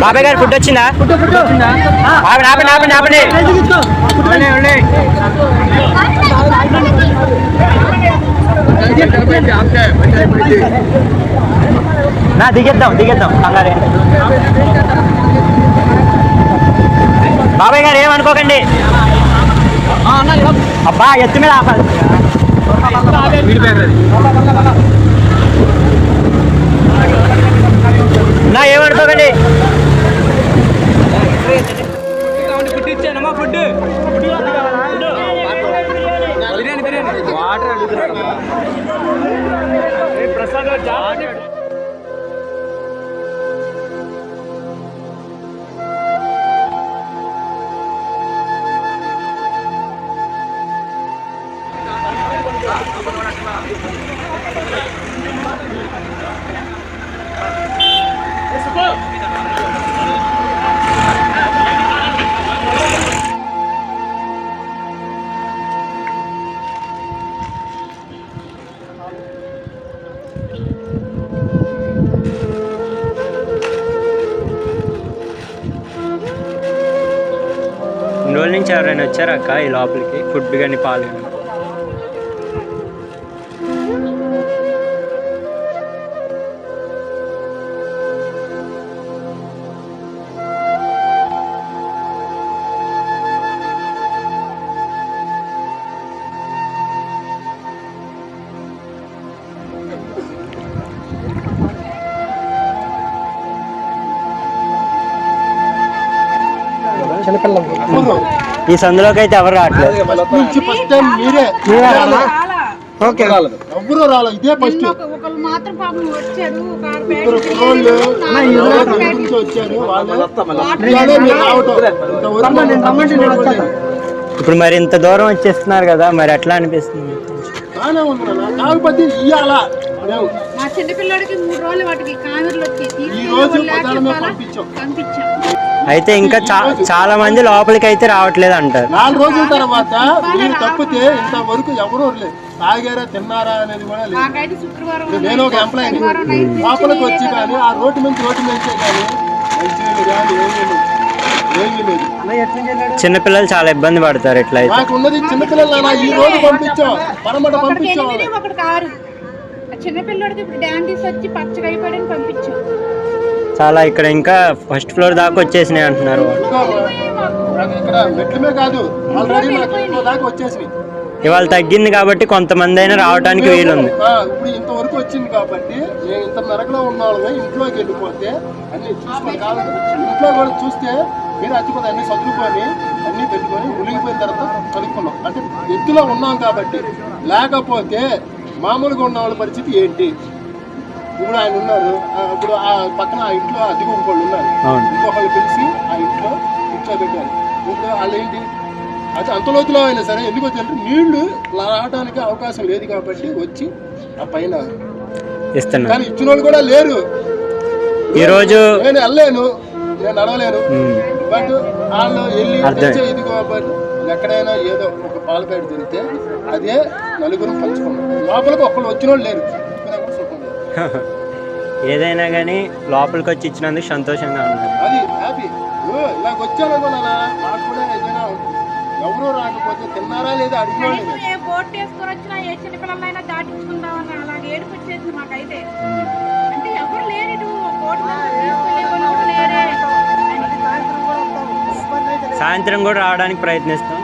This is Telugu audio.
బాబాయ్ గారు ఫుడ్ వచ్చిందా? ఆపండి ఆపండి ఆపండి. నా దిగేద్దాం కంగారు. బాబాయ్ గారు ఏమనుకోకండి. అబ్బా ఎత్తు మీద ఆపాలి. నా ఏమనుకోకండి. ఫుడ్ ఇచ్చానమ్మా. ఫుడ్ వాటర్ అడుగుతున్నాడు ప్రసాద్. రోజుల నుంచి ఎవరైనా వచ్చారా అక్క ఈ లోపలికి? ఫుడ్ కానీ పాలు కానీ? ఈ సందులోకి అయితే ఎవరు రావట్లేదు. ఎవరు రాలేదు. ఇదే ఫస్ట్. ఇప్పుడు మరి ఇంత దూరం వచ్చేస్తున్నారు కదా, మరి ఎట్లా అనిపిస్తుంది? కాకపోతే ఇయ్యాలా మా చిన్న పిల్లడికి 3 రోజులు వాటికి కామెర్లు వచ్చి అయితే ఇంకా చాలా మంది లోపలికి అయితే రావట్లేదు అంటారు. 4 రోజుల తర్వాత మీరు తప్పితే ఇంతవరకు ఎవరు లేదు. తాగారా తిన్నారా అనేది కూడా లేదు. నేను ఒక ఎంప్లాయీ లోపలికి వచ్చి కానీ ఆ రోడ్డు నుంచి కానీ ఏమీ లేదు. చిన్నపిల్లలు చాలా ఇబ్బంది పడతారు. ఎట్లా అయితే ఉన్నది చిన్నపిల్లలు ఈ రోజు పంపించాం, పరమట పంపించాం. చిన్నపిల్లడికి ఇప్పుడు డాండీస్ వచ్చి పచ్చగా అయిపోయి పంపించాం. చాలా ఇక్కడ ఇంకా ఫస్ట్ ఫ్లోర్ దాకా వచ్చేసినాయి అంటున్నారు. ఇవాళ తగ్గింది కాబట్టి కొంతమంది అయినా రావడానికి వీలుంది. ఇప్పుడు ఇంతవరకు వచ్చింది కాబట్టి ఇంత మెరకలో ఉన్న వాళ్ళమే ఇంట్లోకి వెళ్ళిపోతే అన్ని చూసుకొని కావాలి. ఇంట్లో కూడా చూస్తే మీరు అచ్చిపోతే అన్ని సదురుకొని అన్ని పెట్టుకొని మునిగిపోయిన తర్వాత కనుక్కున్నాం. అంటే ఎత్తులో ఉన్నాం కాబట్టి. లేకపోతే మామూలుగా ఉన్న వాళ్ళ పరిస్థితి ఏంటి? ఇప్పుడు ఆయన ఉన్నారు, ఇప్పుడు ఆ పక్కన ఆ ఇంట్లో అద్దెకు ఇంకోళ్ళు ఉన్నారు, ఇంకొకళ్ళు పిలిచి ఆ ఇంట్లో కూర్చోబెట్టారు. ఇప్పుడు వాళ్ళు ఏంటి అది అంత లోతులో అయినా సరే ఎందుకు వచ్చారంటే నీళ్లు రావడానికి అవకాశం లేదు కాబట్టి వచ్చి ఆ పైన ఇస్తున్నారు. కానీ ఇచ్చిన వాళ్ళు కూడా లేరు. ఈరోజు నేను వెళ్ళలేను, నేను నడవలేను. బట్ వాళ్ళు వెళ్ళి తెచ్చే ఇది కాబట్టి ఎక్కడైనా ఏదో ఒక పాల ప్యాకెట్ దొరికితే అదే నలుగురు పంచుకున్నాం. లోపలికి ఒక్కళ్ళు వచ్చిన వాళ్ళు లేరు. ఏదైనా కానీ లోపలికి వచ్చి ఇచ్చినందుకు సంతోషంగా ఉంది. అది హ్యాపీ. ఇలాగ వచ్చాననుకున్నా మాకు కూడా ఏదైనా ఎవరూ రాకపోతే తిన్నారా లేదా అడిగిన బోట్ వేసుకొని వచ్చినా ఏ చిన్నపిల్లలైనా దాటించుకుందామని అలాగే ఏడుపు వచ్చేసింది మాకైతే. అంటే ఎవరు లేరు, సాయంత్రం కూడా రావడానికి ప్రయత్నిస్తాం.